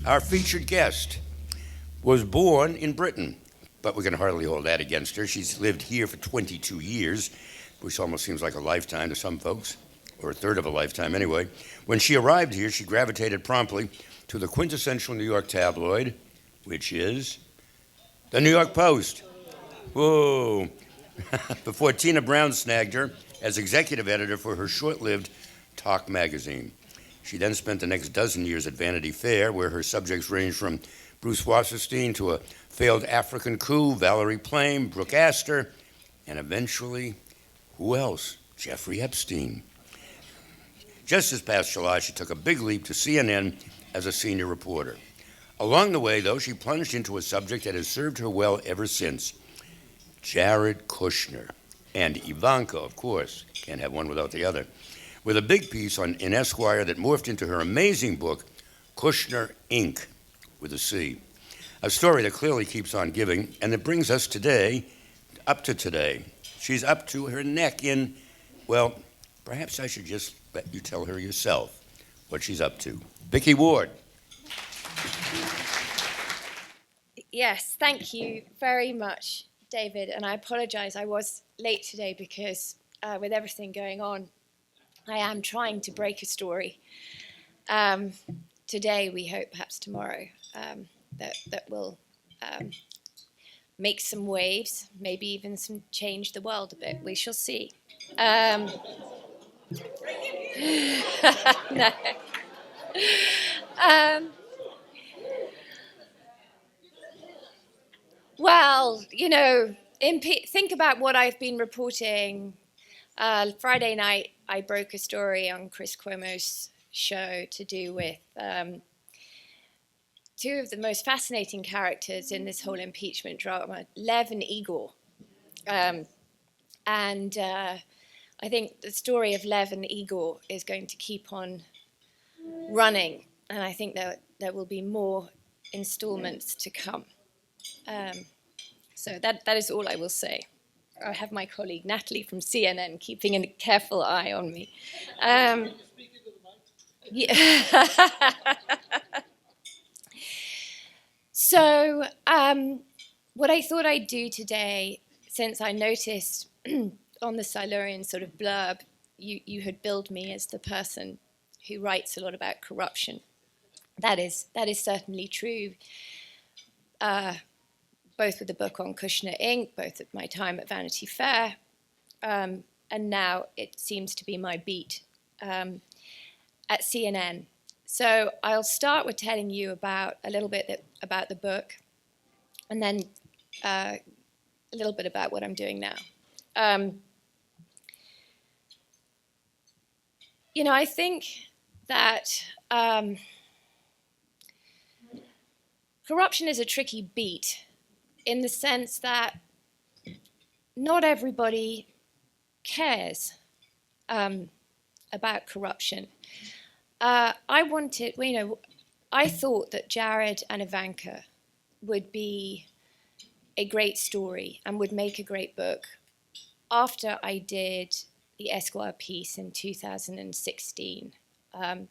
Our featured guest was born in Britain, but we can hardly hold that against her. She's lived here for 22 years, which almost seems like a lifetime to some folks, or a third of a lifetime anyway. When she arrived here, she gravitated promptly to the quintessential New York tabloid, which is the New York Post. Whoa. Before Tina Brown snagged her as executive editor for her short-lived Talk magazine. She then spent the next dozen years at Vanity Fair, where her subjects ranged from Bruce Wasserstein to a failed African coup, Valerie Plame, Brooke Astor, and eventually, who else? Jeffrey Epstein. Just this past July, she took a big leap to CNN as a senior reporter. Along the way, though, she plunged into a subject that has served her well ever since. Jared Kushner. And Ivanka, of course, can't have one without the other, with a big piece in Esquire that morphed into her amazing book, Kushner Inc., with a C. A story that clearly keeps on giving, and that brings us up to today. She's up to her neck in, well, perhaps I should just let you tell her yourself what she's up to. Vicky Ward. Yes, thank you very much, David. And I apologize, I was late today because with everything going on, I am trying to break a story. Today, we hope, perhaps tomorrow, that will make some waves, maybe even change the world a bit. We shall see. No. Well, think about what I've been reporting. Friday night, I broke a story on Chris Cuomo's show to do with two of the most fascinating characters in this whole impeachment drama, Lev and Igor. And I think the story of Lev and Igor is going to keep on running. And I think there will be more installments to come. So that is all I will say. I have my colleague Natalie from CNN keeping a careful eye on me. Yeah. So what I thought I'd do today, since I noticed on the Silurians sort of blurb, you had billed me as the person who writes a lot about corruption. That is certainly true, both with the book on Kushner Inc., both at my time at Vanity Fair, and now it seems to be my beat at CNN. So I'll start with telling you about a little bit about the book, and then a little bit about what I'm doing now. I think that corruption is a tricky beat in the sense that not everybody cares about corruption. I thought that Jared and Ivanka would be a great story and would make a great book after I did the Esquire piece in 2016. And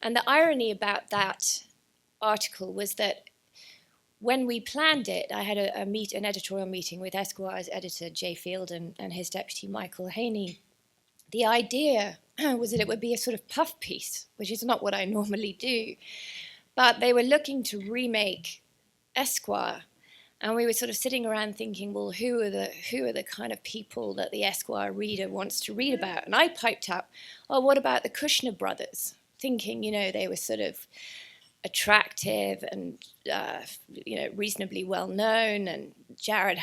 the irony about that article was that when we planned it, I had an editorial meeting with Esquire's editor, Jay Field, and his deputy, Michael Haney. The idea was that it would be a sort of puff piece, which is not what I normally do. But they were looking to remake Esquire, and we were sort of sitting around thinking, well, who are the kind of people that the Esquire reader wants to read about? And I piped up, oh, what about the Kushner brothers? Thinking, they were sort of attractive and reasonably well known, and Jared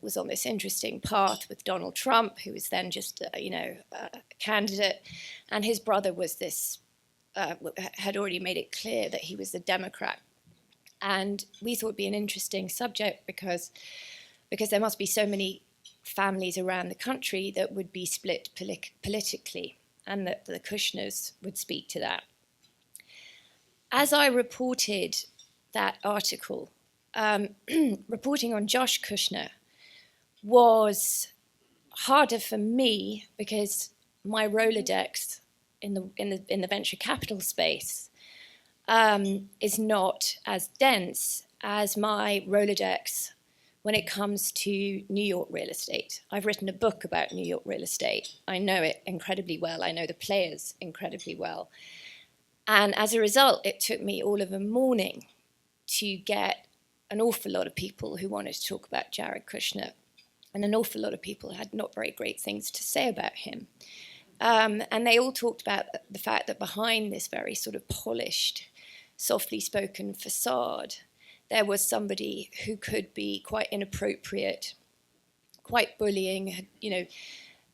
was on this interesting path with Donald Trump, who was then just a candidate, and his brother was had already made it clear that he was a Democrat, and we thought it'd be an interesting subject because there must be so many families around the country that would be split politically, and that the Kushners would speak to that. As I reported that article, reporting on Josh Kushner was harder for me because my Rolodex in the venture capital space is not as dense as my Rolodex when it comes to New York real estate. I've written a book about New York real estate. I know it incredibly well. I know the players incredibly well. And as a result, it took me all of a morning to get an awful lot of people who wanted to talk about Jared Kushner, and an awful lot of people had not very great things to say about him. And they all talked about the fact that behind this very sort of polished, softly spoken facade, there was somebody who could be quite inappropriate, quite bullying,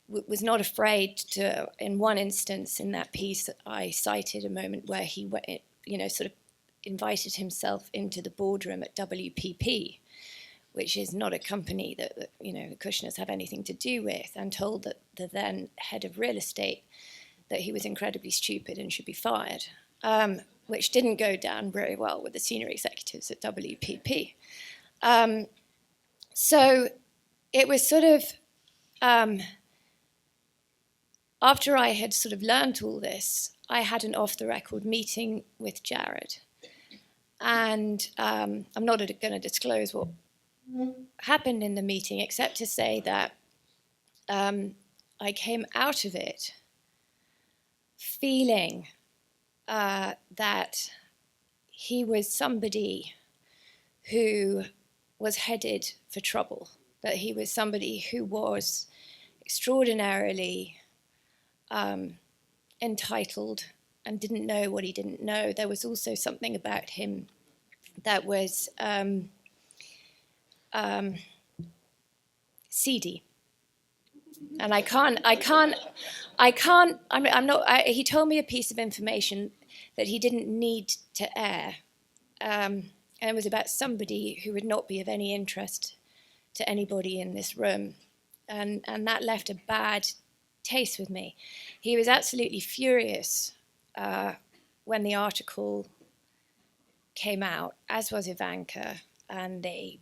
was not afraid to, in one instance in that piece that I cited a moment where he, sort of invited himself into the boardroom at WPP, which is not a company that the Kushners have anything to do with, and told that the then head of real estate that he was incredibly stupid and should be fired, which didn't go down very well with the senior executives at WPP. So it was sort of, after I had sort of learned all this, I had an off-the-record meeting with Jared. And I'm not going to disclose what happened in the meeting, except to say that I came out of it feeling that he was somebody who was headed for trouble, that he was somebody who was extraordinarily entitled and didn't know what he didn't know. There was also something about him that was seedy. And he told me a piece of information that he didn't need to air. And it was about somebody who would not be of any interest to anybody in this room. And that left a bad taste with me. He was absolutely furious when the article came out, as was Ivanka, and they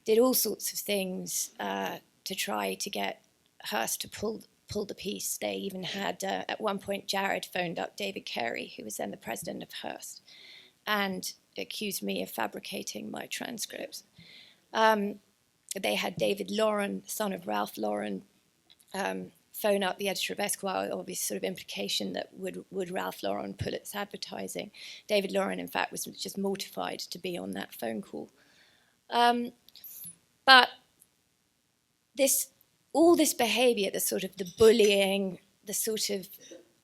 did all sorts of things to try to get Hearst to pull the piece. They even had, at one point, Jared phoned up David Carey, who was then the president of Hearst, and accused me of fabricating my transcripts. They had David Lauren, son of Ralph Lauren, phone up the editor of Esquire, obvious sort of implication that would Ralph Lauren pull its advertising. David Lauren, in fact, was just mortified to be on that phone call. But all this behavior, the sort of the bullying, the sort of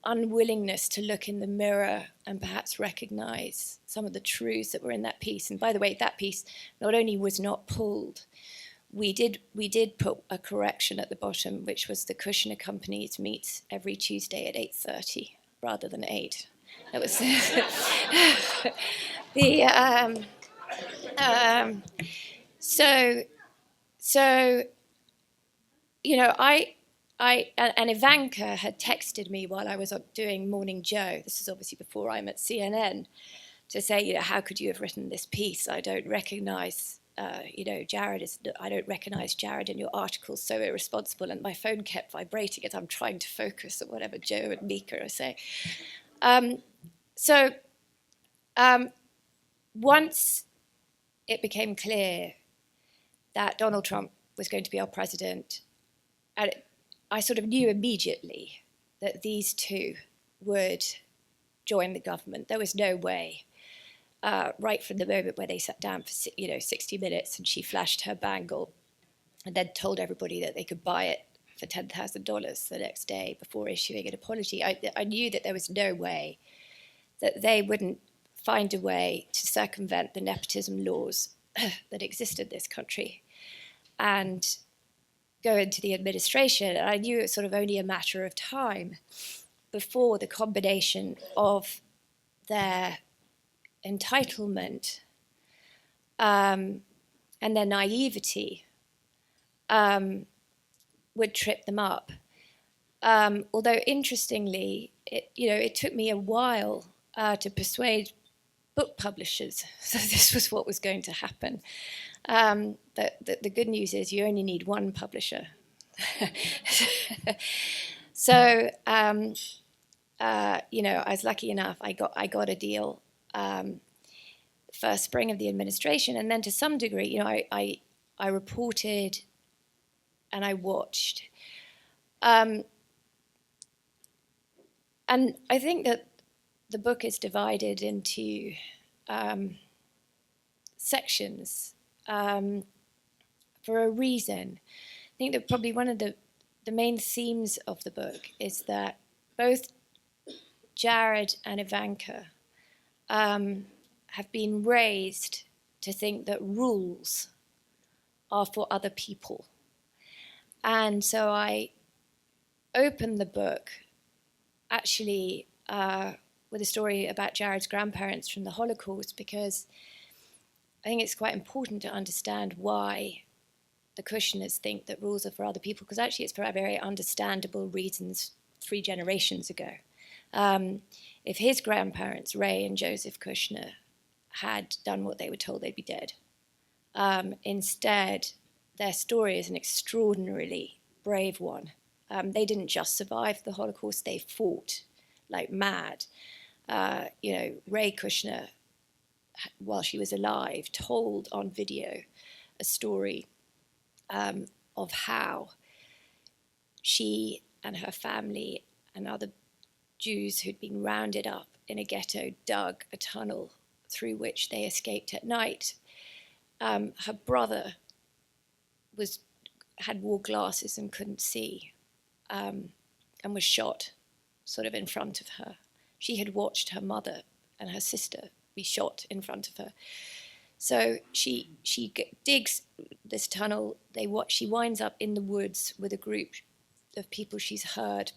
unwillingness to look in the mirror and perhaps recognize some of the truths that were in that piece. And by the way, that piece not only was not pulled, we did put a correction at the bottom, which was the Kushner Companies meets every Tuesday at 8:30 rather than 8. That was and Ivanka had texted me while I was doing Morning Joe. This is obviously before I'm at CNN, to say, how could you have written this piece? I don't recognize, I don't recognize Jared in your article, so irresponsible. And my phone kept vibrating as I'm trying to focus on whatever Joe and Mika are saying. Once it became clear that Donald Trump was going to be our president, I sort of knew immediately that these two would join the government. There was no way. Right from the moment where they sat down for 60 minutes and she flashed her bangle and then told everybody that they could buy it for $10,000 the next day before issuing an apology, I knew that there was no way that they wouldn't find a way to circumvent the nepotism laws that exist in this country and go into the administration. And I knew it was sort of only a matter of time before the combination of their entitlement and their naivety would trip them up. Although interestingly, it took me a while to persuade book publishers that this was what was going to happen. The good news is you only need one publisher. So I was lucky enough. I got a deal first spring of the administration, and then to some degree, I reported and I watched, and I think that the book is divided into sections for a reason. I think that probably one of the main themes of the book is that both Jared and Ivanka have been raised to think that rules are for other people. And so I opened the book actually with a story about Jared's grandparents from the Holocaust, because I think it's quite important to understand why the Kushners think that rules are for other people, because actually it's for very understandable reasons 3 generations ago. If his grandparents, Ray and Joseph Kushner, had done what they were told, they'd be dead. Instead, their story is an extraordinarily brave one. They didn't just survive the Holocaust, they fought like mad. Ray Kushner, while she was alive, told on video a story of how she and her family and other Jews who'd been rounded up in a ghetto dug a tunnel through which they escaped at night. Her brother wore glasses and couldn't see, and was shot sort of in front of her. She had watched her mother and her sister be shot in front of her. So she digs this tunnel. She winds up in the woods with a group of people she's heard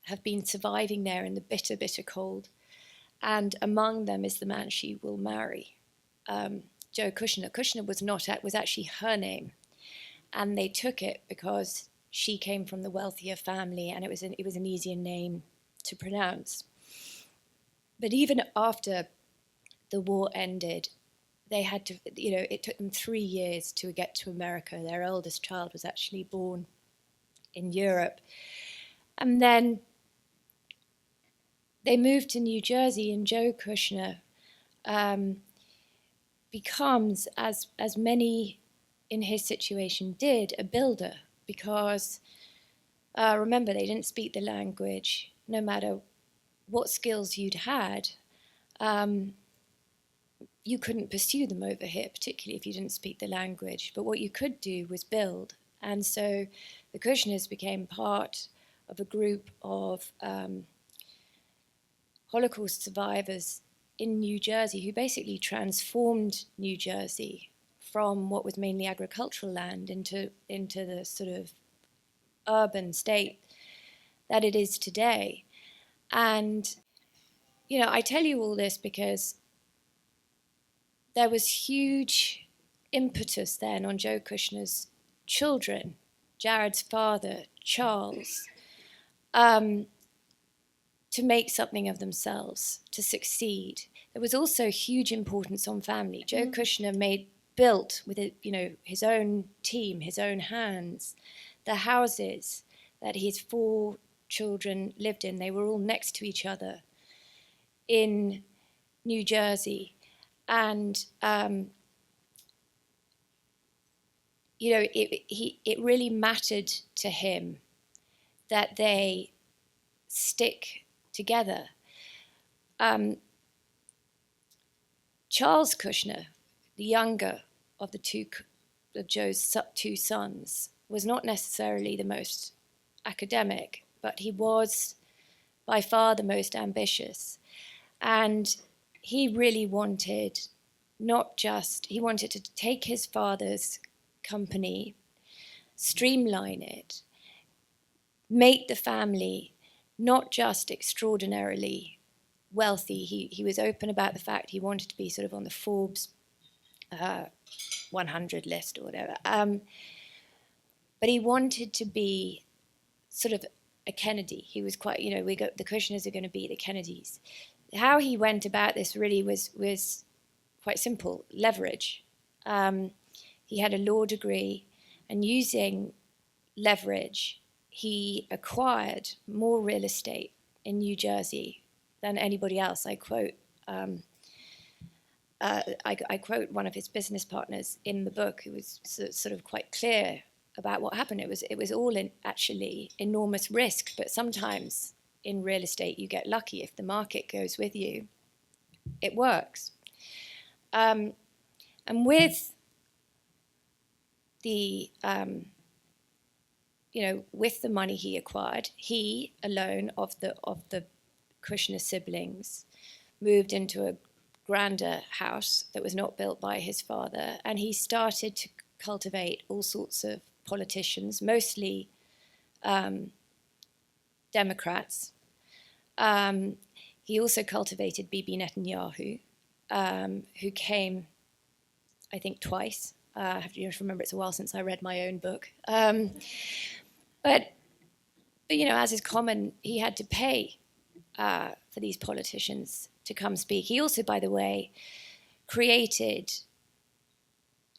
have been surviving there in the bitter, bitter cold. And among them is the man she will marry, Joe Kushner. Kushner was actually her name, and they took it because she came from the wealthier family, and it was an easier name to pronounce. But even after the war ended, they had to, it took them 3 years to get to America. Their eldest child was actually born in Europe. And then they moved to New Jersey, and Joe Kushner becomes, as many in his situation did, a builder, because remember, they didn't speak the language. No matter what skills you'd had, you couldn't pursue them over here, particularly if you didn't speak the language. But what you could do was build. And so the Kushners became part of a group of Holocaust survivors in New Jersey who basically transformed New Jersey from what was mainly agricultural land into the sort of urban state that it is today. And, I tell you all this because there was huge impetus then on Joe Kushner's children, Jared's father, Charles, to make something of themselves, to succeed. There was also huge importance on family. Joe Kushner built with his own team, his own hands, the houses that his 4 children lived in. They were all next to each other in New Jersey. And, it really mattered to him that they stick together. Charles Kushner, the younger of Joe's 2 sons, was not necessarily the most academic, but he was by far the most ambitious. And he really wanted he wanted to take his father's company, streamline it, make the family not just extraordinarily wealthy. He was open about the fact he wanted to be sort of on the Forbes 100 list or whatever. But he wanted to be sort of a Kennedy. He was quite, the Kushners are going to be the Kennedys. How he went about this really was quite simple: leverage. He had a law degree, and using leverage, he acquired more real estate in New Jersey than anybody else. I quote one of his business partners in the book, who was sort of quite clear about what happened. It was all actually enormous risk, but sometimes in real estate you get lucky. If the market goes with you, it works. And with the with the money he acquired, he alone of the Kushner siblings moved into a grander house that was not built by his father, and he started to cultivate all sorts of politicians, mostly Democrats. He also cultivated Bibi Netanyahu, who came, I think, twice. I have to remember it's a while since I read my own book. But as is common, he had to pay for these politicians to come speak. He also, by the way, created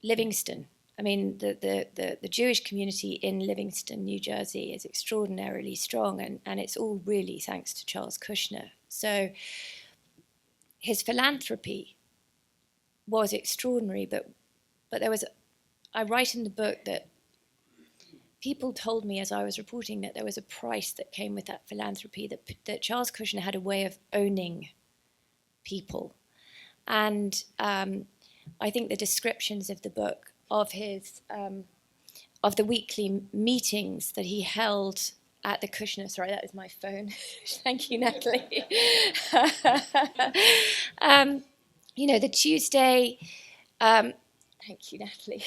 Livingston. I mean, the Jewish community in Livingston, New Jersey, is extraordinarily strong, and it's all really thanks to Charles Kushner. So his philanthropy was extraordinary, but there was, I write in the book that people told me as I was reporting that there was a price that came with that philanthropy, that Charles Kushner had a way of owning people. And I think the descriptions of the book of his of the weekly meetings that he held at the Kushner, sorry, that is my phone. Thank you, Natalie. The Tuesday, thank you, Natalie.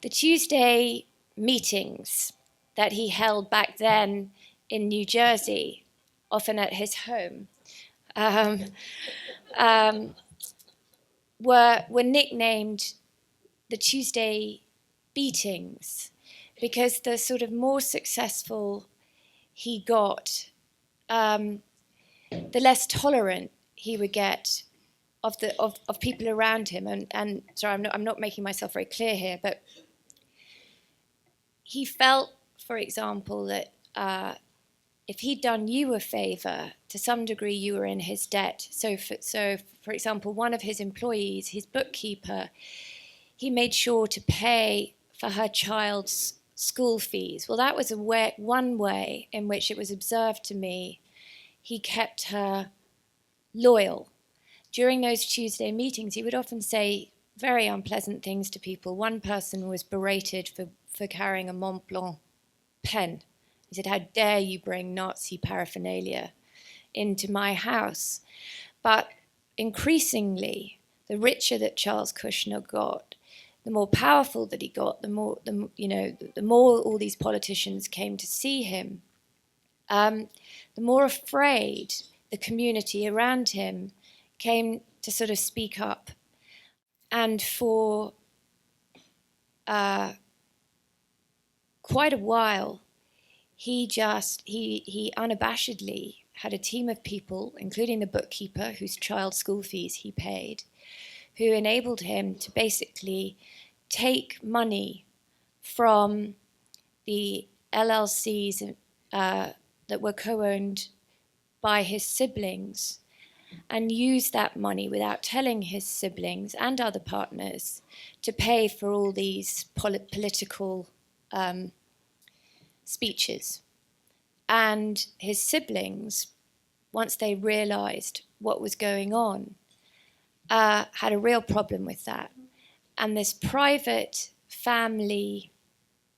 The Tuesday meetings that he held back then in New Jersey, often at his home, were nicknamed the Tuesday beatings, because the sort of more successful he got, the less tolerant he would get of people around him. And sorry, I'm not making myself very clear here, but he felt, for example, that if he'd done you a favor, to some degree you were in his debt. So for example, one of his employees, his bookkeeper, he made sure to pay for her child's school fees. Well, that was one way in which it was observed to me he kept her loyal. During those Tuesday meetings, he would often say very unpleasant things to people. One person was berated for carrying a Mont Blanc pen. He said, "How dare you bring Nazi paraphernalia into my house?" But increasingly, the richer that Charles Kushner got, the more powerful that he got, the more all these politicians came to see him, the more afraid the community around him came to sort of speak up. And for quite a while, he unabashedly had a team of people, including the bookkeeper, whose child school fees he paid, who enabled him to basically take money from the LLCs that were co-owned by his siblings, and use that money without telling his siblings and other partners to pay for all these political speeches. And his siblings, once they realized what was going on, had a real problem with that. And this private family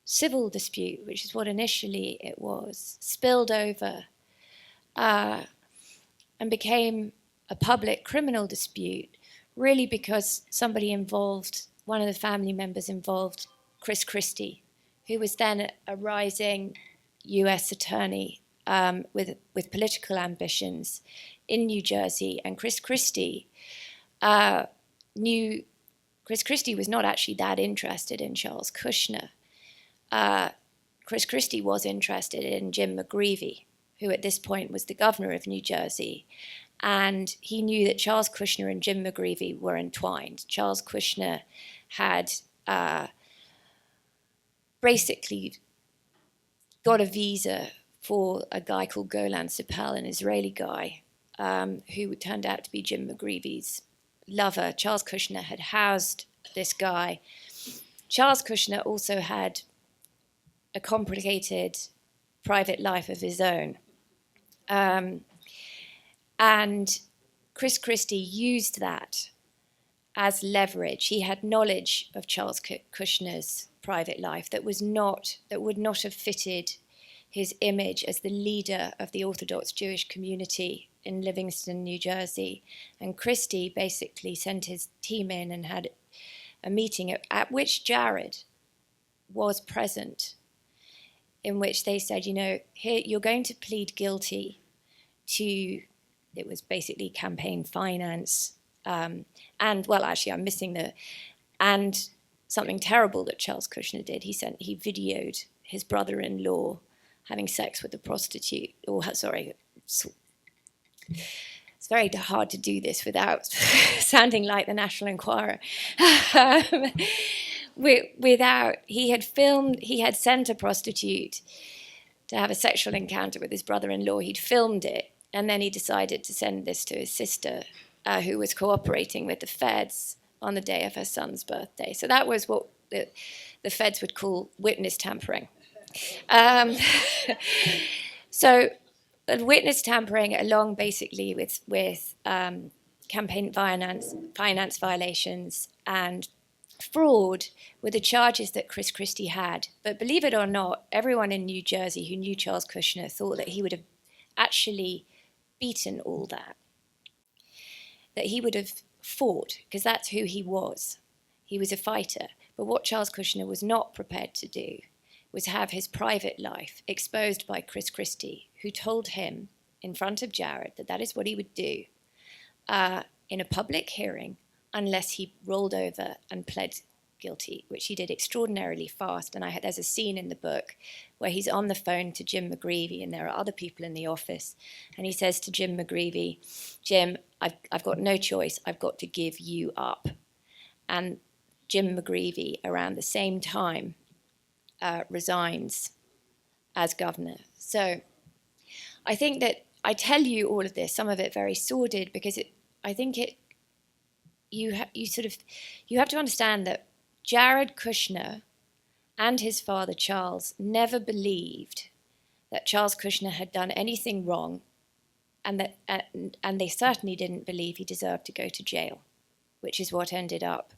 civil dispute, which is what initially it was, spilled over and became a public criminal dispute, really because one of the family members involved Chris Christie, who was then a rising US attorney with political ambitions in New Jersey. And Chris Christie was not actually that interested in Charles Kushner. Chris Christie was interested in Jim McGreevey, who at this point was the governor of New Jersey. And he knew that Charles Kushner and Jim McGreevey were entwined. Charles Kushner had basically got a visa for a guy called Golan Sipel, an Israeli guy, who turned out to be Jim McGreevy's lover. Charles Kushner had housed this guy. Charles Kushner also had a complicated private life of his own. And Chris Christie used that as leverage. He had knowledge of Charles Kushner's private life that would not have fitted his image as the leader of the Orthodox Jewish community in Livingston, New Jersey. And Christie basically sent his team in and had a meeting at which Jared was present, in which they said, here, you're going to plead guilty to, it was basically campaign finance, and something terrible that Charles Kushner did. He videoed his brother-in-law having sex with a prostitute, it's very hard to do this without sounding like the National Enquirer. He had sent a prostitute to have a sexual encounter with his brother-in-law. He'd filmed it, and then he decided to send this to his sister, who was cooperating with the feds on the day of her son's birthday. So that was what the feds would call witness tampering. So witness tampering, along basically with campaign finance violations and fraud, were the charges that Chris Christie had. But believe it or not, everyone in New Jersey who knew Charles Kushner thought that he would have actually beaten all that he would have fought, because that's who he was. He was a fighter. But what Charles Kushner was not prepared to do was have his private life exposed by Chris Christie, who told him in front of Jared that is what he would do in a public hearing unless he rolled over and pled guilty, which he did extraordinarily fast. And there's a scene in the book where he's on the phone to Jim McGreevy, and there are other people in the office, and he says to Jim McGreevy, Jim, I've got no choice, I've got to give you up. And Jim McGreevy, around the same time, resigns as governor. So I think that I tell you all of this, some of it very sordid, because you have to understand that Jared Kushner and his father Charles never believed that Charles Kushner had done anything wrong, and they certainly didn't believe he deserved to go to jail, which is what ended up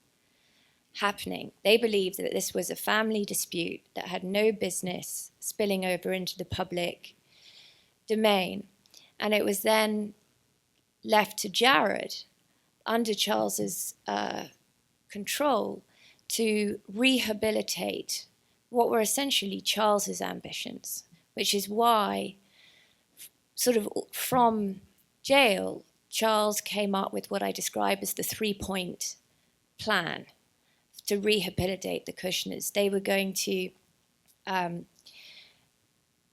happening. They believed that this was a family dispute that had no business spilling over into the public domain. And it was then left to Jared, under Charles's control, to rehabilitate what were essentially Charles's ambitions, which is why, sort of from jail, Charles came up with what I describe as the 3-point plan to rehabilitate the Kushners. They were going to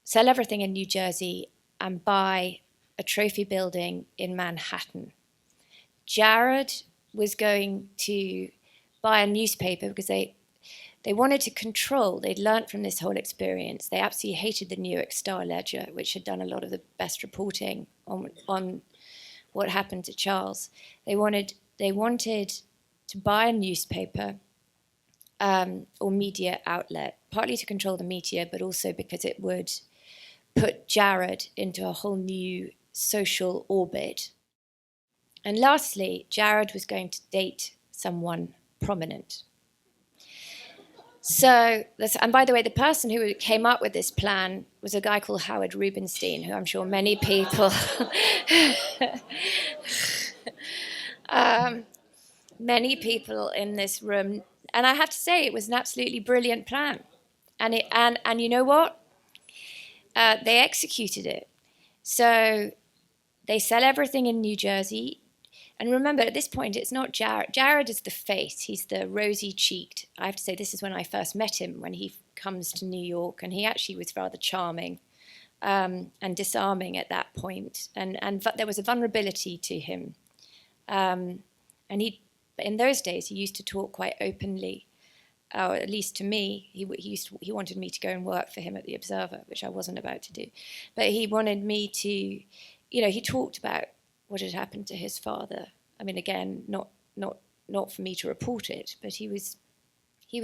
sell everything in New Jersey and buy a trophy building in Manhattan. Jared was going to buy a newspaper because they wanted to control. They'd learned from this whole experience. They absolutely hated the New York Star-Ledger, which had done a lot of the best reporting on what happened to Charles. They wanted to buy a newspaper or media outlet, partly to control the media, but also because it would put Jared into a whole new social orbit. And lastly, Jared was going to date someone prominent. So, and by the way, the person who came up with this plan was a guy called Howard Rubenstein, who I'm sure many people in this room, and I have to say it was an absolutely brilliant plan. And you know what? They executed it. So they sell everything in New Jersey. And remember, at this point, it's not Jared. Jared is the face. He's the rosy-cheeked. I have to say, this is when I first met him, when he comes to New York. And he actually was rather charming and disarming at that point. And there was a vulnerability to him. And in those days, he used to talk quite openly or at least to me, he wanted me to go and work for him at the Observer, which I wasn't about to do. But he wanted me to, he talked about what had happened to his father. I mean, again, not for me to report it, but he was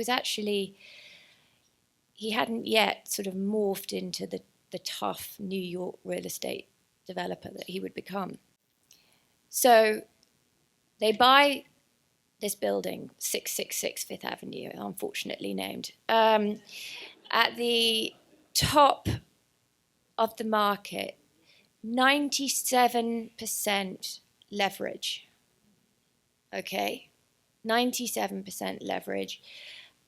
actually, he hadn't yet sort of morphed into the tough New York real estate developer that he would become. So they buy this building, 666 Fifth Avenue, unfortunately named, at the top of the market, 97% leverage. Okay, 97% leverage.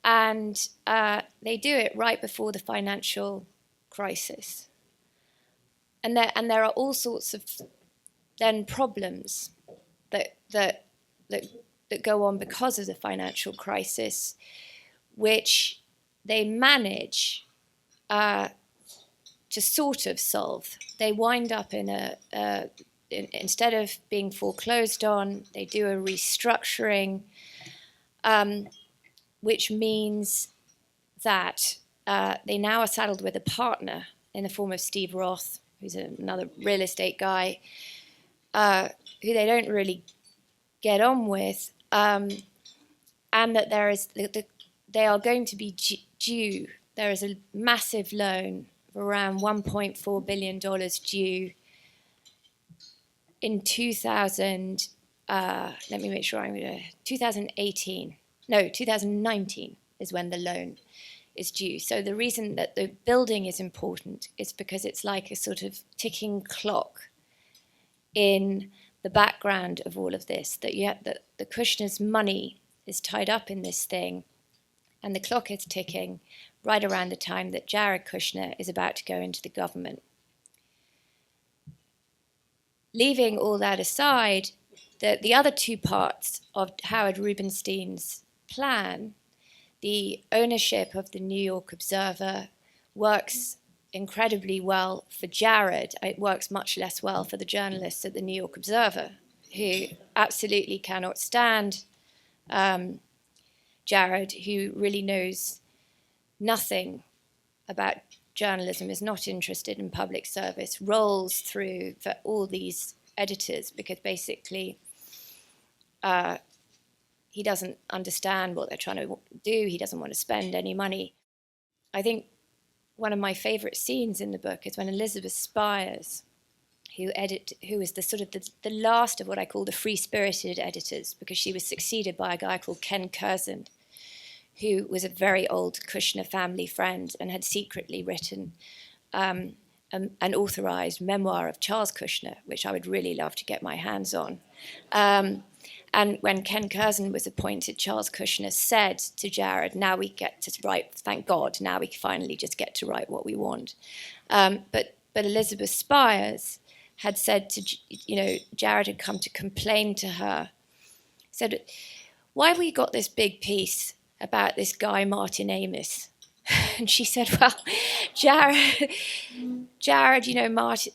And they do it right before the financial crisis. And there are all sorts of then problems that go on because of the financial crisis, which they manage to sort of solve. They wind up in instead of being foreclosed on, they do a restructuring, which means that they now are saddled with a partner in the form of Steve Roth, who's another real estate guy, who they don't really get on with, and that they are going to be due. There is a massive loan of around $1.4 billion due in 2019 is when the loan is due. So the reason that the building is important is because it's like a sort of ticking clock in the background of all of this, that the Kushner's money is tied up in this thing, and the clock is ticking right around the time that Jared Kushner is about to go into the government. Leaving all that aside, the other two parts of Howard Rubenstein's plan, the ownership of the New York Observer, works incredibly well for Jared. It works much less well for the journalists at the New York Observer, who absolutely cannot stand Jared, who really knows nothing about journalism, is not interested in public service, rolls through for all these editors because basically he doesn't understand what they're trying to do. He doesn't want to spend any money. I think one of my favorite scenes in the book is when Elizabeth Spires, who is the sort of the last of what I call the free-spirited editors, because she was succeeded by a guy called Ken Curzon, who was a very old Kushner family friend and had secretly written an authorized memoir of Charles Kushner, which I would really love to get my hands on. And when Ken Curzon was appointed, Charles Kushner said to Jared, now we get to write, thank God, now we finally just get to write what we want. But Elizabeth Spires had said to, Jared had come to complain to her, said, why have we got this big piece about this guy, Martin Amis? And she said, well, Jared, Martin,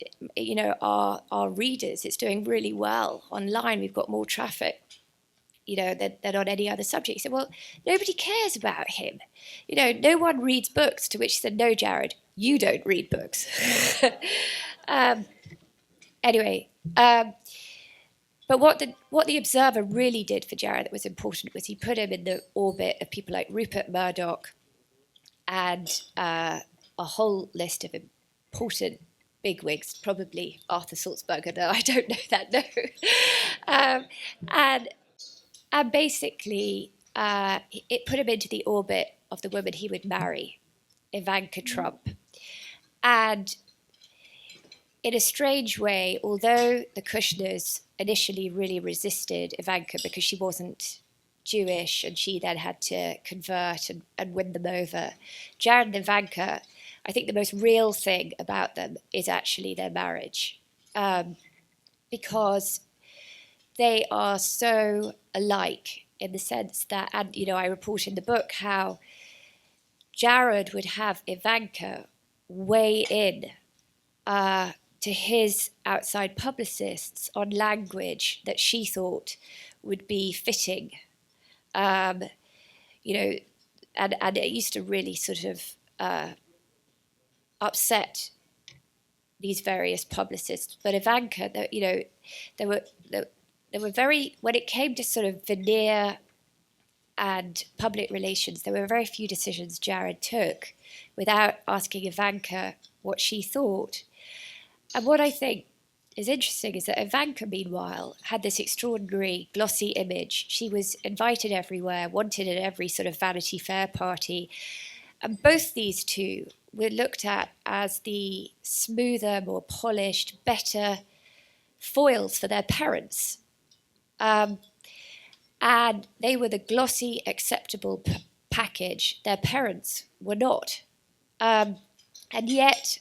our readers, it's doing really well online. We've got more traffic, than on any other subject. He said, well, nobody cares about him. No one reads books. To which she said, no, Jared, you don't read books. Anyway, but what the Observer really did for Jared that was important was he put him in the orbit of people like Rupert Murdoch and a whole list of important bigwigs, probably Arthur Sulzberger, though I don't know that, no. And basically, it put him into the orbit of the woman he would marry, Ivanka Trump. And in a strange way, although the Kushners initially really resisted Ivanka because she wasn't Jewish and she then had to convert and win them over, Jared and Ivanka, I think the most real thing about them is actually their marriage, because they are so alike in the sense that, and I report in the book how Jared would have Ivanka weigh in to his outside publicists on language that she thought would be fitting. and it used to really sort of upset these various publicists. But Ivanka, there were very, when it came to sort of veneer and public relations, there were very few decisions Jared took without asking Ivanka what she thought. And what I think is interesting is that Ivanka, meanwhile, had this extraordinary glossy image. She was invited everywhere, wanted at every sort of Vanity Fair party. And both these two were looked at as the smoother, more polished, better foils for their parents. And they were the glossy, acceptable package. Their parents were not. And yet,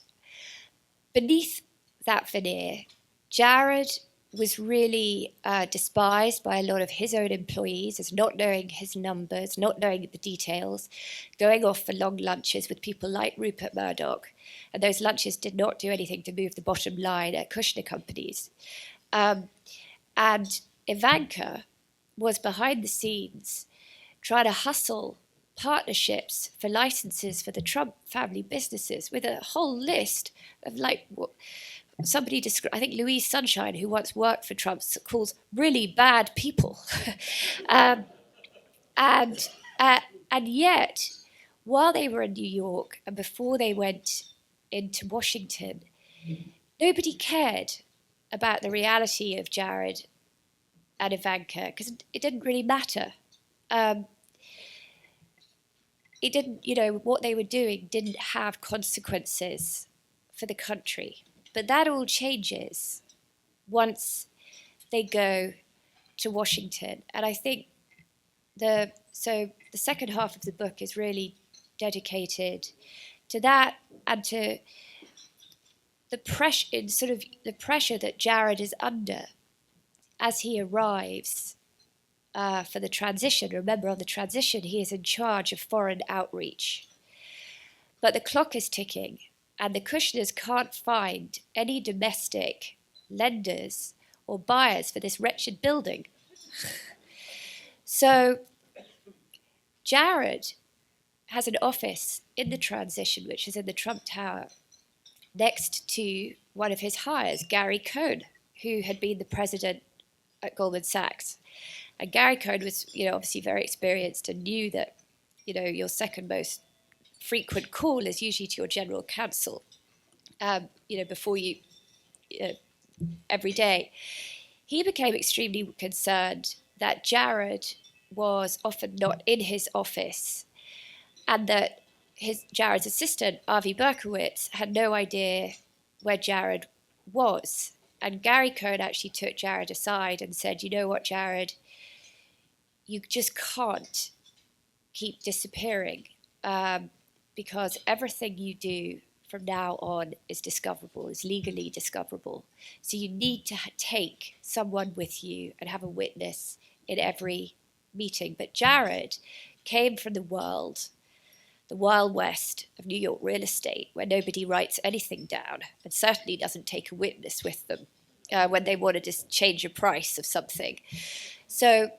beneath that veneer, Jared was really despised by a lot of his own employees as not knowing his numbers, not knowing the details, going off for long lunches with people like Rupert Murdoch. And those lunches did not do anything to move the bottom line at Kushner companies. And Ivanka was behind the scenes trying to hustle partnerships for licenses for the Trump family businesses with a whole list of like what somebody described, I think Louise Sunshine, who once worked for Trump, calls really bad people. and yet, while they were in New York and before they went into Washington, nobody cared about the reality of Jared and Ivanka because it didn't really matter. It didn't, what they were doing didn't have consequences for the country. But that all changes once they go to Washington. And I think the second half of the book is really dedicated to that and to the pressure that Jared is under as he arrives for the transition. Remember, on the transition, he is in charge of foreign outreach. But the clock is ticking, and the Kushners can't find any domestic lenders or buyers for this wretched building. So Jared has an office in the transition, which is in the Trump Tower, next to one of his hires, Gary Cohn, who had been the president at Goldman Sachs. And Gary Cohn was, obviously very experienced and knew that, your second most frequent call is usually to your general counsel, before you, every day. He became extremely concerned that Jared was often not in his office and that Jared's assistant, Avi Berkowitz, had no idea where Jared was. And Gary Cohn actually took Jared aside and said, you know what, Jared, you just can't keep disappearing because everything you do from now on is discoverable, is legally discoverable. So you need to take someone with you and have a witness in every meeting. But Jared came from the Wild West of New York real estate, where nobody writes anything down and certainly doesn't take a witness with them when they want to just change a price of something. So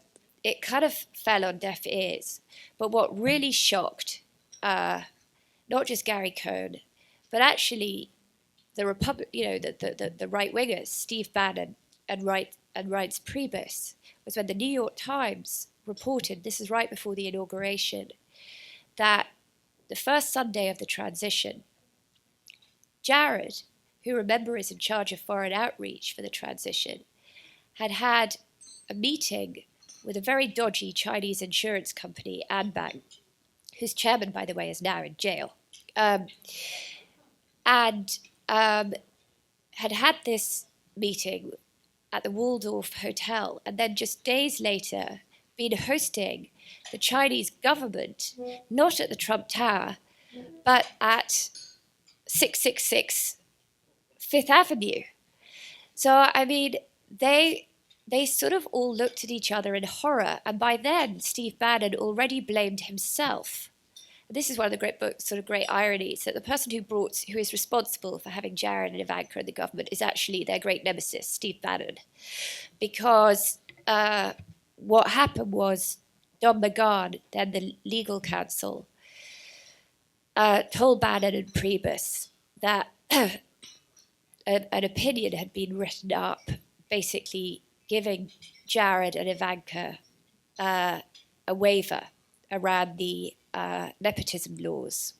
it kind of fell on deaf ears. But what really shocked not just Gary Cohn, but actually the the right wingers, Steve Bannon and Reince Priebus, was when the New York Times reported, this is right before the inauguration, that the first Sunday of the transition, Jared, who remember is in charge of foreign outreach for the transition, had a meeting with a very dodgy Chinese insurance company, Anbang, whose chairman, by the way, is now in jail, and had this meeting at the Waldorf Hotel, and then just days later been hosting the Chinese government, not at the Trump Tower, but at 666 Fifth Avenue. So, I mean, they sort of all looked at each other in horror, and by then Steve Bannon already blamed himself. This is one of the great ironies, that the person who is responsible for having Jared and Ivanka in the government is actually their great nemesis, Steve Bannon. Because what happened was Don McGahn, then the legal counsel, told Bannon and Priebus that an opinion had been written up basically giving Jared and Ivanka a waiver around the nepotism laws.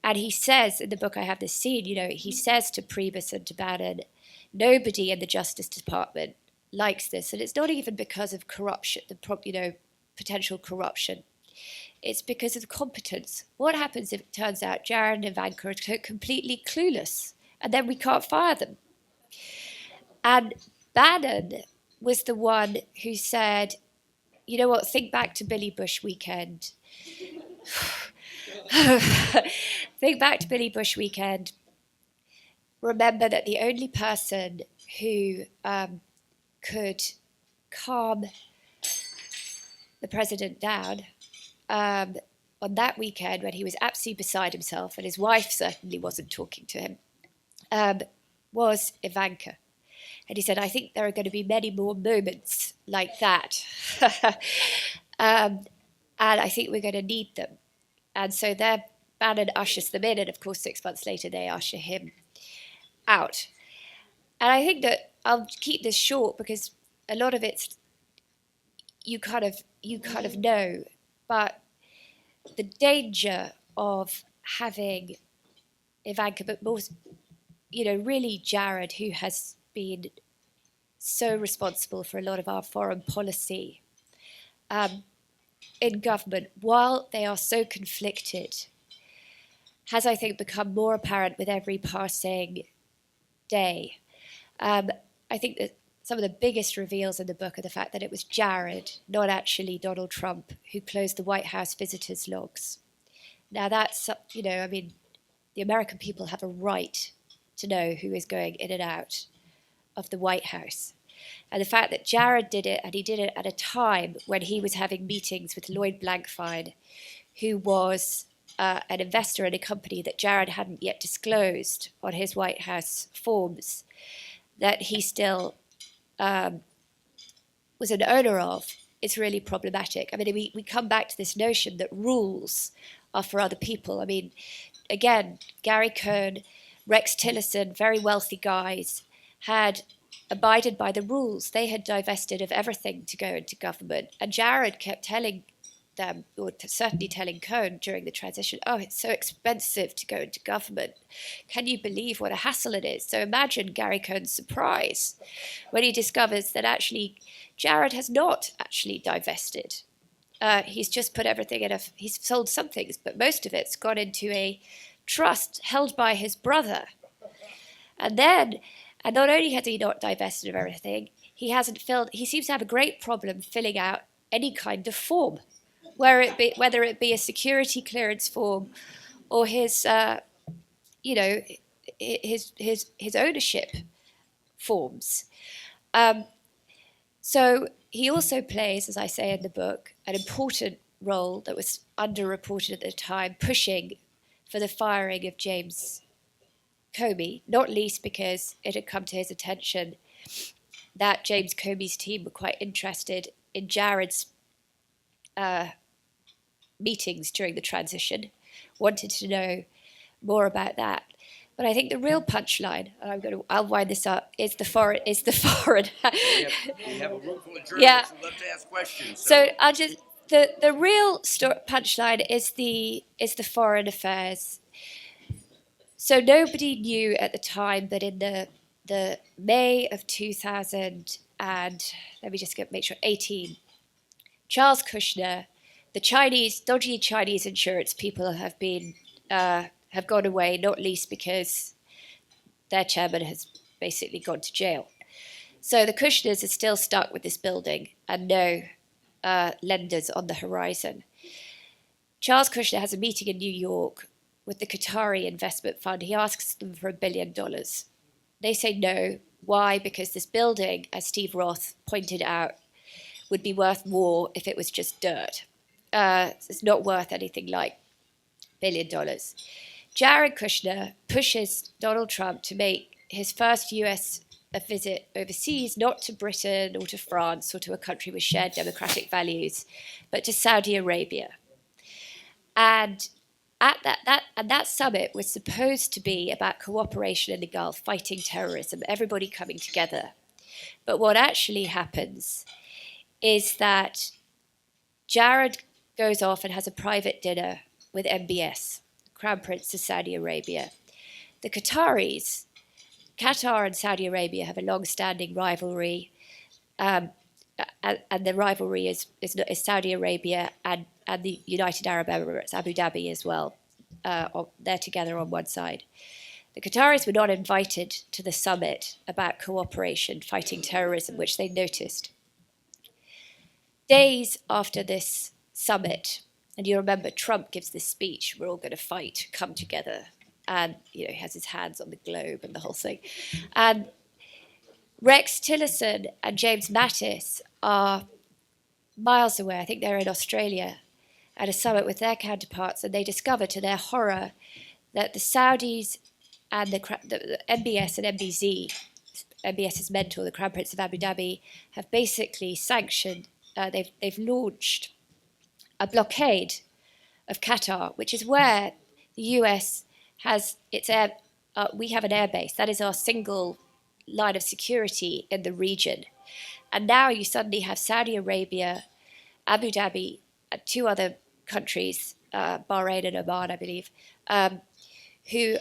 And he says, in the book I have this scene, he says to Priebus and to Bannon, nobody in the Justice Department likes this. And it's not even because of corruption, potential corruption. It's because of competence. What happens if it turns out Jared and Ivanka are completely clueless and then we can't fire them? And Bannon was the one who said, you know what, think back to Billy Bush weekend. Think back to Billy Bush weekend. Remember that the only person who could calm the president down on that weekend when he was absolutely beside himself and his wife certainly wasn't talking to him was Ivanka. And he said, I think there are going to be many more moments like that. And I think we're going to need them. And so there, Bannon ushers them in, and of course 6 months later they usher him out. And I think that I'll keep this short because a lot of it's you kind of know, but the danger of having Ivanka, but more, really Jared, who has been so responsible for a lot of our foreign policy in government, while they are so conflicted, has, I think, become more apparent with every passing day. I think that some of the biggest reveals in the book are the fact that it was Jared, not actually Donald Trump, who closed the White House visitors' logs. Now that's, the American people have a right to know who is going in and out of the White House. And the fact that Jared did it, and he did it at a time when he was having meetings with Lloyd Blankfein, who was an investor in a company that Jared hadn't yet disclosed on his White House forms, that he still was an owner of, is really problematic. I mean, we come back to this notion that rules are for other people. I mean, again, Gary Cohn, Rex Tillerson, very wealthy guys, had abided by the rules. They had divested of everything to go into government. And Jared kept telling them, or certainly telling Cohn during the transition, oh, it's so expensive to go into government. Can you believe what a hassle it is? So imagine Gary Cohn's surprise when he discovers that actually Jared has not actually divested. He's just put everything he's sold some things, but most of it's gone into a trust held by his brother. And not only has he not divested of everything, he seems to have a great problem filling out any kind of form, whether it be a security clearance form or his ownership forms. So he also plays, as I say in the book, an important role that was underreported at the time, pushing for the firing of James Comey, not least because it had come to his attention that James Comey's team were quite interested in Jared's meetings during the transition, wanted to know more about that. But I think the real punchline, and I'll wind this up, is the foreign. We have a room full of journalists who love to ask questions. So I'll just the real punchline is the foreign affairs. So nobody knew at the time, but in the May of 2000 and let me just make sure 18, Charles Kushner, the dodgy Chinese insurance people have gone away, not least because their chairman has basically gone to jail. So the Kushners are still stuck with this building and no lenders on the horizon. Charles Kushner has a meeting in New York with the Qatari investment fund. He asks them for $1 billion. They say no. Why? Because this building, as Steve Roth pointed out, would be worth more if it was just dirt. It's not worth anything like $1 billion. Jared Kushner pushes Donald Trump to make his first U.S. a visit overseas, not to Britain or to France or to a country with shared democratic values, but to Saudi Arabia. And at that summit was supposed to be about cooperation in the Gulf, fighting terrorism, everybody coming together. But what actually happens is that Jared goes off and has a private dinner with MBS, Crown Prince of Saudi Arabia. The Qataris, Qatar and Saudi Arabia have a long-standing rivalry, and the rivalry is Saudi Arabia and the United Arab Emirates, Abu Dhabi as well. They're together on one side. The Qataris were not invited to the summit about cooperation, fighting terrorism, which they noticed. Days after this summit, and you remember Trump gives this speech, we're all going to fight, come together, and he has his hands on the globe and the whole thing. And Rex Tillerson and James Mattis are miles away, I think they're in Australia, at a summit with their counterparts, and they discover to their horror that the Saudis and the MBS and MBZ, MBS's mentor, the Crown Prince of Abu Dhabi, have basically sanctioned, they've launched a blockade of Qatar, which is where the US has its we have an airbase. That is our single line of security in the region. And now you suddenly have Saudi Arabia, Abu Dhabi, and two other countries, Bahrain and Oman, I believe, who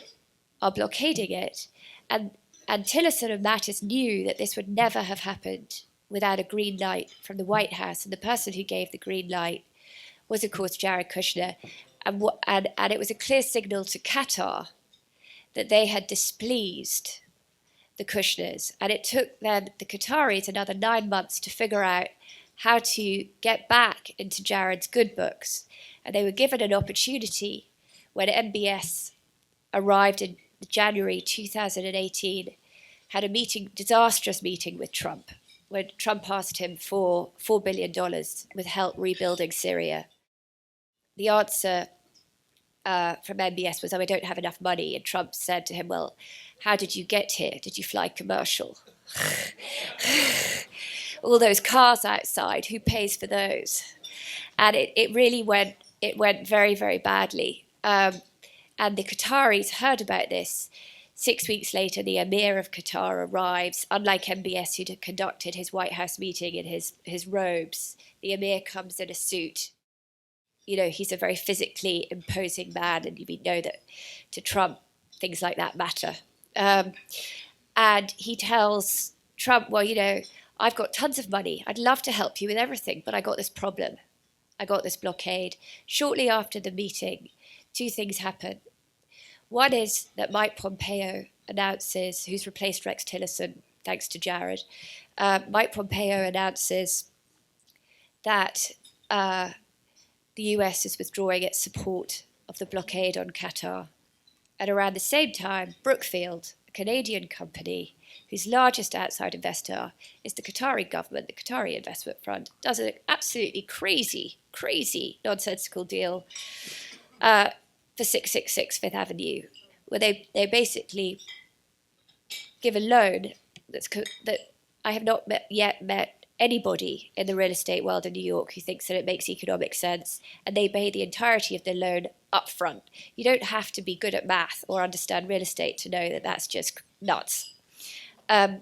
are blockading it. And Tillerson and Mattis knew that this would never have happened without a green light from the White House. And the person who gave the green light was, of course, Jared Kushner. And it was a clear signal to Qatar that they had displeased the Kushners. And it took them, the Qataris, another 9 months to figure out how to get back into Jared's good books. And they were given an opportunity when MBS arrived in January 2018, had a meeting, disastrous meeting with Trump, when Trump asked him for $4 billion with help rebuilding Syria. The answer from MBS was, oh, I don't have enough money. And Trump said to him, well, how did you get here? Did you fly commercial? All those cars outside, who pays for those? And it really went very, very badly. And the Qataris heard about this. 6 weeks later, the Emir of Qatar arrives. Unlike MBS, who'd conducted his White House meeting in his robes, the Emir comes in a suit. You know, he's a very physically imposing man, and you know that to Trump, things like that matter. And he tells Trump, well, you know, I've got tons of money. I'd love to help you with everything, but I got this problem. I got this blockade. Shortly after the meeting, two things happen. One is that Mike Pompeo announces, who's replaced Rex Tillerson, thanks to Jared, Mike Pompeo announces that the US is withdrawing its support of the blockade on Qatar. And around the same time, Brookfield, a Canadian company whose largest outside investor is the Qatari government, the Qatari Investment Fund, does an absolutely crazy, nonsensical deal for 666 Fifth Avenue, where they basically give a loan that I have not yet met anybody in the real estate world in New York who thinks that it makes economic sense, and they pay the entirety of the loan up front. You don't have to be good at math or understand real estate to know that that's just nuts. You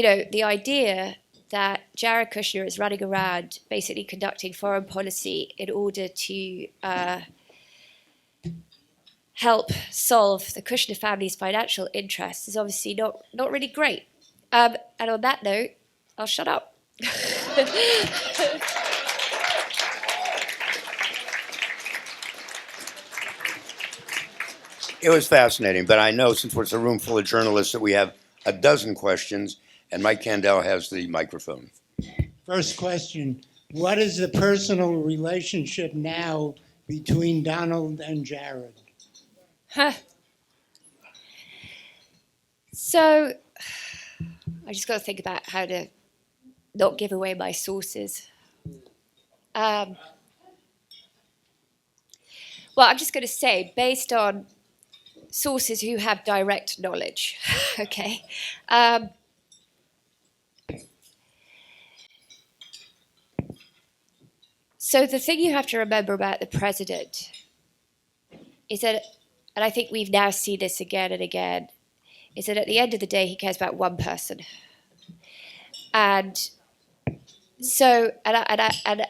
know, the idea that Jared Kushner is running around basically conducting foreign policy in order to help solve the Kushner family's financial interests is obviously not really great. And on that note, I'll shut up. It was fascinating, but I know since it's a room full of journalists that we have a dozen questions, and Mike Kandel has the microphone. First question, what is the personal relationship now between Donald and Jared? So I just got to think about how to not give away my sources. Well, I'm just going to say, based on sources who have direct knowledge. Okay. So the thing you have to remember about the president is that, and I think we've now seen this again and again, is that at the end of the day, he cares about one person. And so, and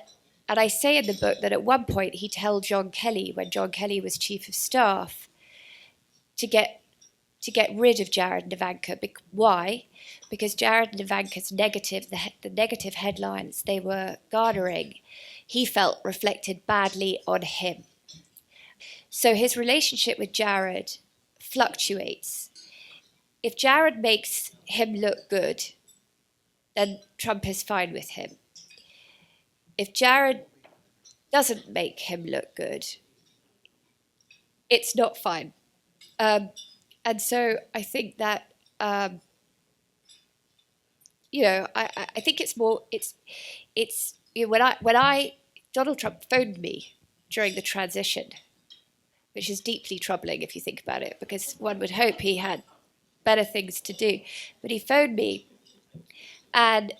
I say in the book that at one point he told John Kelly, when John Kelly was chief of staff, to get rid of Jared and Ivanka. Why? Because Jared and Ivanka's the negative headlines they were garnering, he felt reflected badly on him. So his relationship with Jared fluctuates. If Jared makes him look good, then Trump is fine with him. If Jared doesn't make him look good, it's not fine. And so I think that, I think it's more, when Donald Trump phoned me during the transition, which is deeply troubling if you think about it, because one would hope he had better things to do. But he phoned me and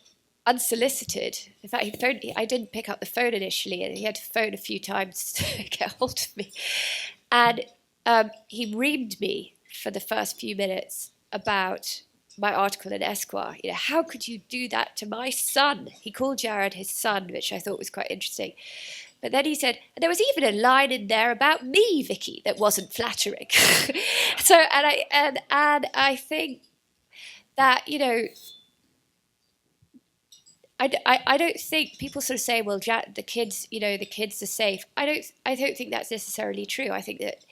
unsolicited. In fact, he phoned me. I didn't pick up the phone initially, and he had to phone a few times to get hold of me. And he reamed me for the first few minutes about my article in Esquire. How could you do that to my son? He called Jared his son, which I thought was quite interesting. But then he said, and there was even a line in there about me, Vicky, that wasn't flattering. So, and I think that, I don't think people sort of say, well, the kids are safe. I don't think that's necessarily true. I think that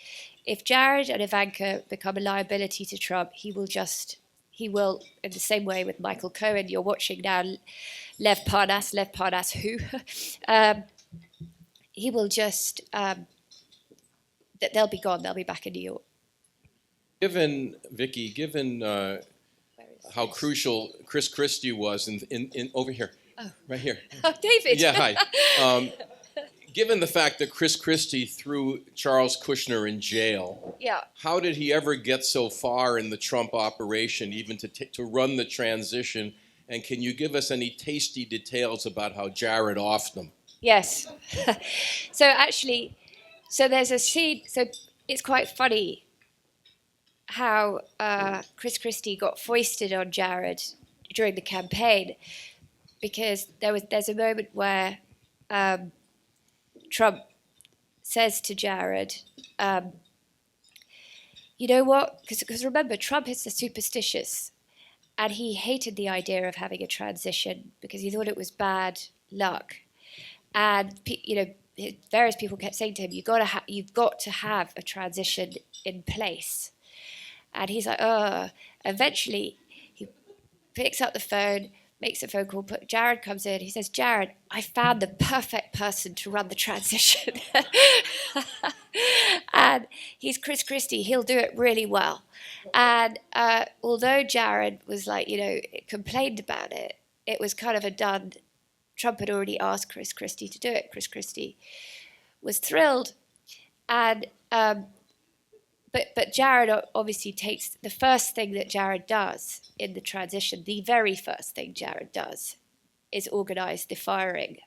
if Jared and Ivanka become a liability to Trump, he will, in the same way with Michael Cohen, you're watching now, Lev Parnas who, he will just, they'll be gone, they'll be back in New York. Vicky, how crucial Chris Christie was in over here, right here. Oh, David. Yeah, hi. Given the fact that Chris Christie threw Charles Kushner in jail, how did he ever get so far in the Trump operation, even to run the transition? And can you give us any tasty details about how Jared offed them? Yes. So there's a scene, so it's quite funny how Chris Christie got foisted on Jared during the campaign, because there's a moment where Trump says to Jared, you know what, because remember, Trump is superstitious, and he hated the idea of having a transition because he thought it was bad luck. And various people kept saying to him, "You've got to have a transition in place." And he's like, Eventually, he picks up the phone, makes a phone call. Jared comes in. He says, "Jared, I found the perfect person to run the transition." And he's Chris Christie. He'll do it really well. And although Jared was complained about it, it was kind of a done. Trump had already asked Chris Christie to do it. Chris Christie was thrilled. And but Jared obviously takes the first thing that Jared does in the transition, the very first thing Jared does is organize the firing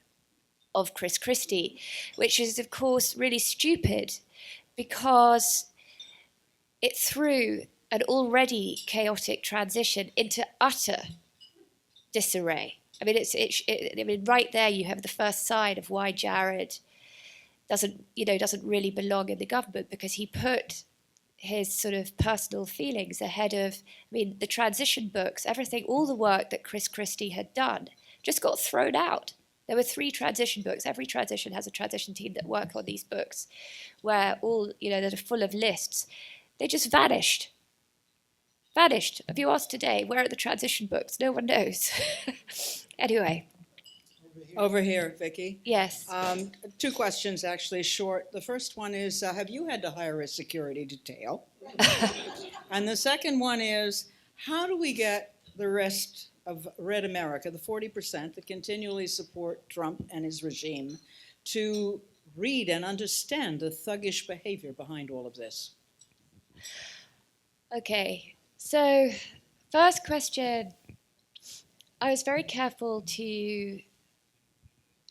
of Chris Christie, which is, of course, really stupid because it threw an already chaotic transition into utter disarray. I mean, right there you have the first sign of why Jared doesn't really belong in the government, because he put his sort of personal feelings ahead of, the transition books, everything, all the work that Chris Christie had done just got thrown out. There were 3 transition books. Every transition has a transition team that work on these books, where all, that are full of lists. They just vanished. Vanished. If you ask today, where are the transition books? No one knows. Anyway. Over here, Vicky. Yes. 2 questions, actually, short. The first one is, have you had to hire a security detail? And the second one is, how do we get the rest of Red America, the 40% that continually support Trump and his regime, to read and understand the thuggish behavior behind all of this? Okay, so first question, I was very careful to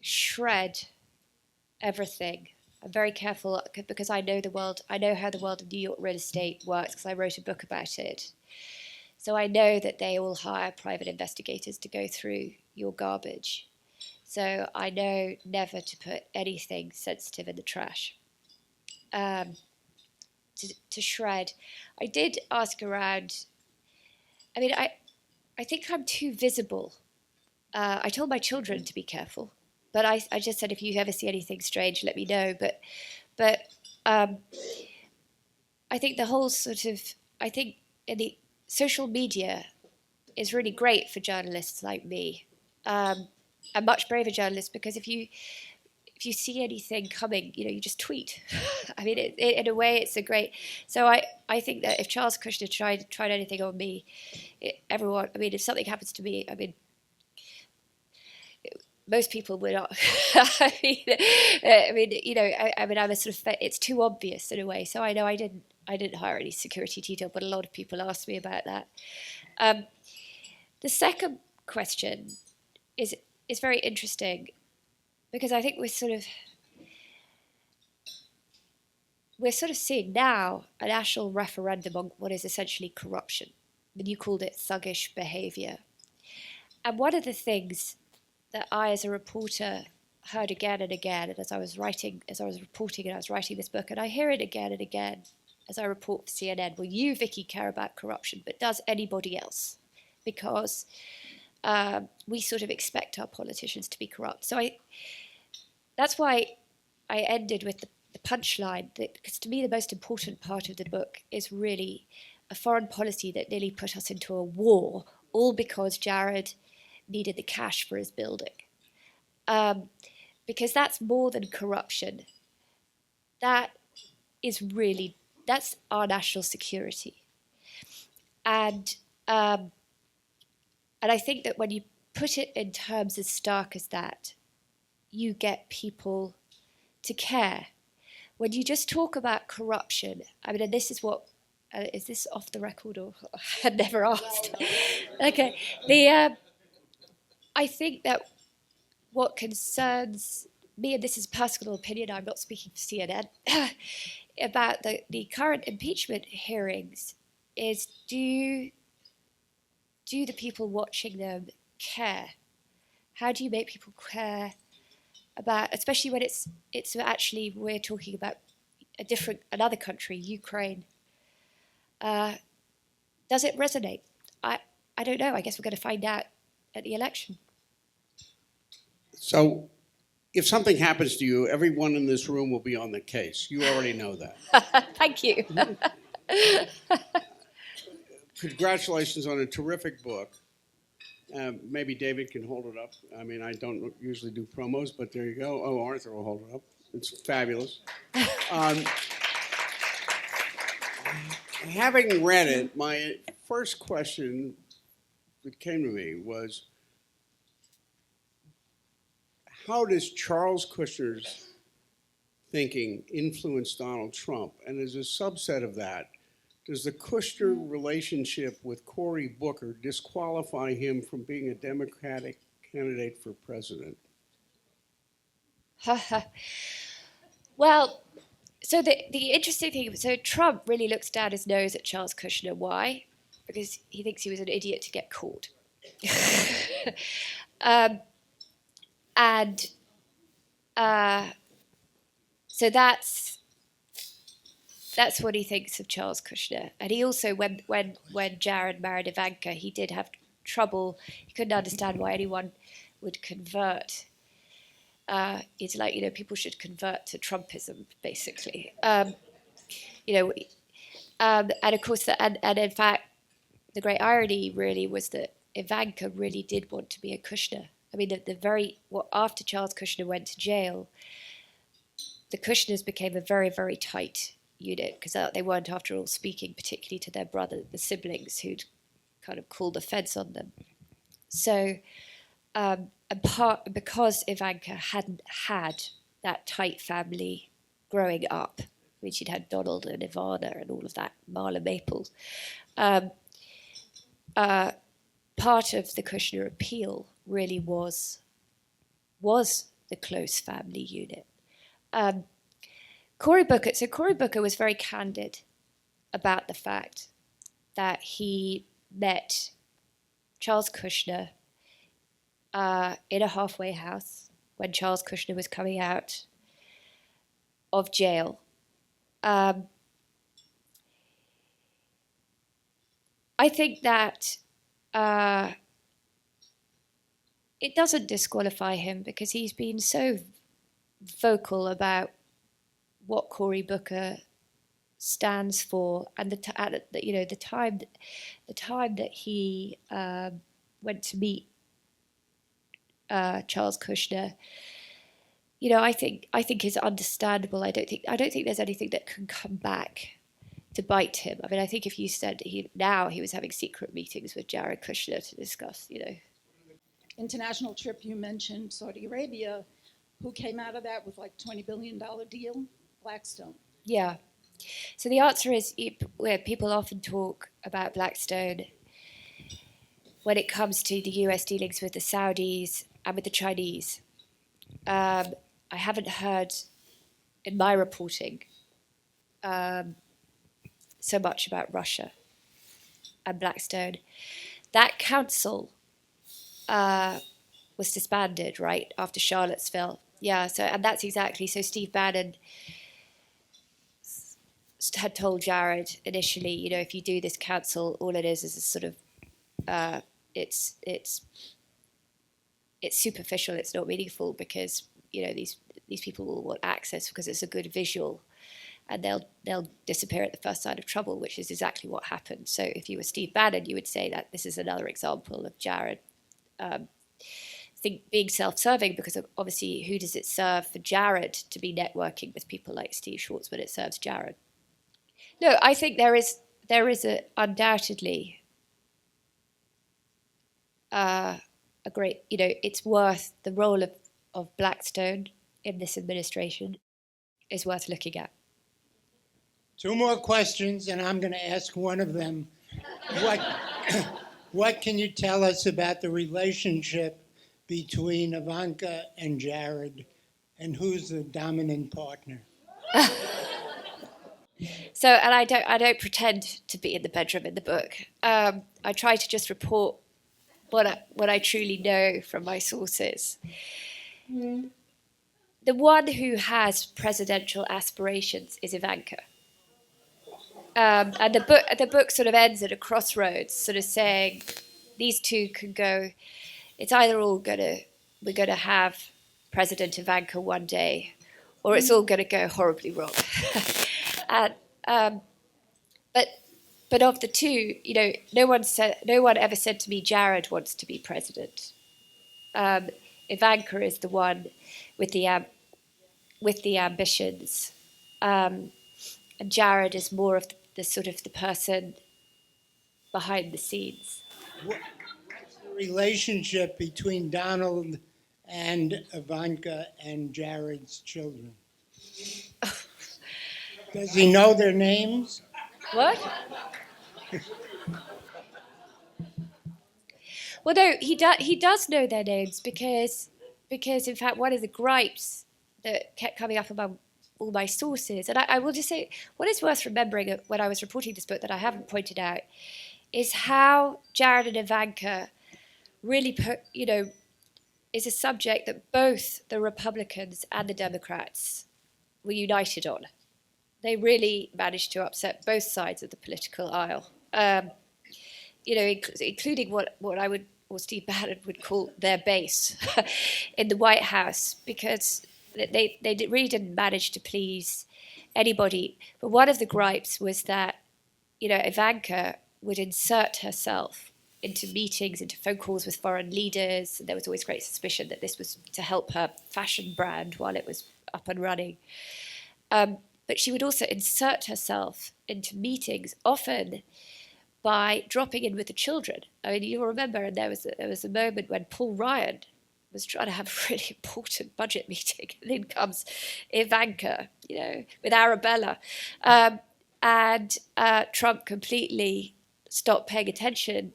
shred everything. I'm very careful because I know the world, I know how the world of New York real estate works because I wrote a book about it. So I know that they all hire private investigators to go through your garbage. So I know never to put anything sensitive in the trash. To shred. I did ask around, I mean, I think I'm too visible. I told my children to be careful, but I just said, if you ever see anything strange, let me know. But I think the whole sort of, I think in the social media is really great for journalists like me, and much braver journalists, because if you see anything coming, you just tweet. I mean, in a way, it's a great. So I think that if Charles Kushner tried anything on me, everyone. I mean, if something happens to me, I mean, most people would not. I mean, I'm a sort of. It's too obvious in a way. So I know I didn't hire any security detail, but a lot of people asked me about that. The second question is very interesting, because I think we're sort of seeing now a national referendum on what is essentially corruption. I mean, you called it thuggish behaviour. And one of the things that I, as a reporter, heard again and again, and as I was reporting and I was writing this book, and I hear it again and again as I report for CNN, well, you, Vicky, care about corruption, but does anybody else? Because we sort of expect our politicians to be corrupt. So that's why I ended with the punchline, because to me the most important part of the book is really a foreign policy that nearly put us into a war, all because Jared needed the cash for his building. Because that's more than corruption. That's our national security. And I think that when you put it in terms as stark as that, you get people to care. When you just talk about corruption, I mean, and this is what, is this off the record or I had never asked? Okay. I think that what concerns me, and this is personal opinion, I'm not speaking for CNN, about the current impeachment hearings is, do the people watching them care? How do you make people care about, especially when it's actually, we're talking about another country, Ukraine. Does it resonate? I don't know. I guess we're going to find out at the election. So if something happens to you, everyone in this room will be on the case. You already know that. Thank you. Congratulations on a terrific book. Maybe David can hold it up. I mean, I don't usually do promos, but there you go. Oh, Arthur will hold it up. It's fabulous. Having read it, my first question that came to me was, how does Charles Kushner's thinking influence Donald Trump? And as a subset of that, does the Kushner relationship with Cory Booker disqualify him from being a Democratic candidate for president? Well, so the interesting thing, so Trump really looks down his nose at Charles Kushner. Why? Because he thinks he was an idiot to get caught. So that's what he thinks of Charles Kushner. And he also, when Jared married Ivanka, he did have trouble. He couldn't understand why anyone would convert. It's like, people should convert to Trumpism, basically. And of course, and in fact, the great irony really was that Ivanka really did want to be a Kushner. I mean, after Charles Kushner went to jail, the Kushners became a very, very tight unit, because they weren't, after all, speaking particularly to their brother, the siblings, who'd kind of called the feds on them. So, because Ivanka hadn't had that tight family growing up, mean, she'd had Donald and Ivana and all of that, Marla Maple. Part of the Kushner appeal really was the close family unit. Cory Booker was very candid about the fact that he met Charles Kushner in a halfway house when Charles Kushner was coming out of jail. I think that it doesn't disqualify him because he's been so vocal about what Cory Booker stands for, and the time that he went to meet Charles Kushner. I think is understandable. I don't think there's anything that can come back to bite him. I mean, I think if you said he was having secret meetings with Jared Kushner to discuss, International trip, you mentioned Saudi Arabia. Who came out of that with like $20 billion deal? Blackstone. Yeah. So the answer is where people often talk about Blackstone when it comes to the US dealings with the Saudis and with the Chinese. I haven't heard in my reporting so much about Russia and Blackstone. That council was disbanded right after Charlottesville. Yeah, and that's exactly, so Steve Bannon had told Jared initially, if you do this council, all it is a sort of, it's superficial, it's not meaningful because, these people will want access because it's a good visual and they'll disappear at the first sign of trouble, which is exactly what happened. So if you were Steve Bannon, you would say that this is another example of Jared being self-serving, because obviously who does it serve for Jared to be networking with people like Steve Schwartzman? It serves Jared. No, I think there is undoubtedly a great, it's worth the role of Blackstone in this administration is worth looking at. 2 more questions, and I'm going to ask one of them. What can you tell us about the relationship between Ivanka and Jared, and who's the dominant partner? So, and I don't pretend to be in the bedroom in the book. I try to just report what I truly know from my sources. The one who has presidential aspirations is Ivanka. And the book sort of ends at a crossroads, sort of saying these two can go. It's either we're gonna have President Ivanka one day, or it's all gonna go horribly wrong. And but of the two, no one ever said to me Jared wants to be president. Ivanka is the one with the ambitions, and Jared is more of the sort of the person behind the scenes. What's the relationship between Donald and Ivanka and Jared's children? Does he know their names? What? Well, no, he does know their names because in fact one of the gripes that kept coming up among all my sources, and I will just say what is worth remembering when I was reporting this book that I haven't pointed out is how Jared and Ivanka really is a subject that both the Republicans and the Democrats were united on. They really managed to upset both sides of the political aisle, including what Steve Bannon would call their base in the White House, because they really didn't manage to please anybody. But one of the gripes was that, Ivanka would insert herself into meetings, into phone calls with foreign leaders. And there was always great suspicion that this was to help her fashion brand while it was up and running. But she would also insert herself into meetings, often by dropping in with the children. I mean, you'll remember, and there was a moment when Paul Ryan was trying to have a really important budget meeting, and in comes Ivanka, with Arabella. And Trump completely stopped paying attention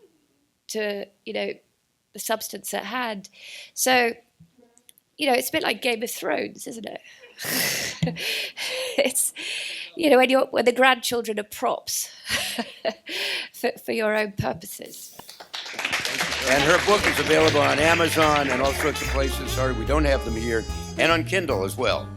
to, the substance at hand. So, it's a bit like Game of Thrones, isn't it? It's, when the grandchildren are props for your own purposes. And her book is available on Amazon and all sorts of places. Sorry, we don't have them here. And on Kindle as well.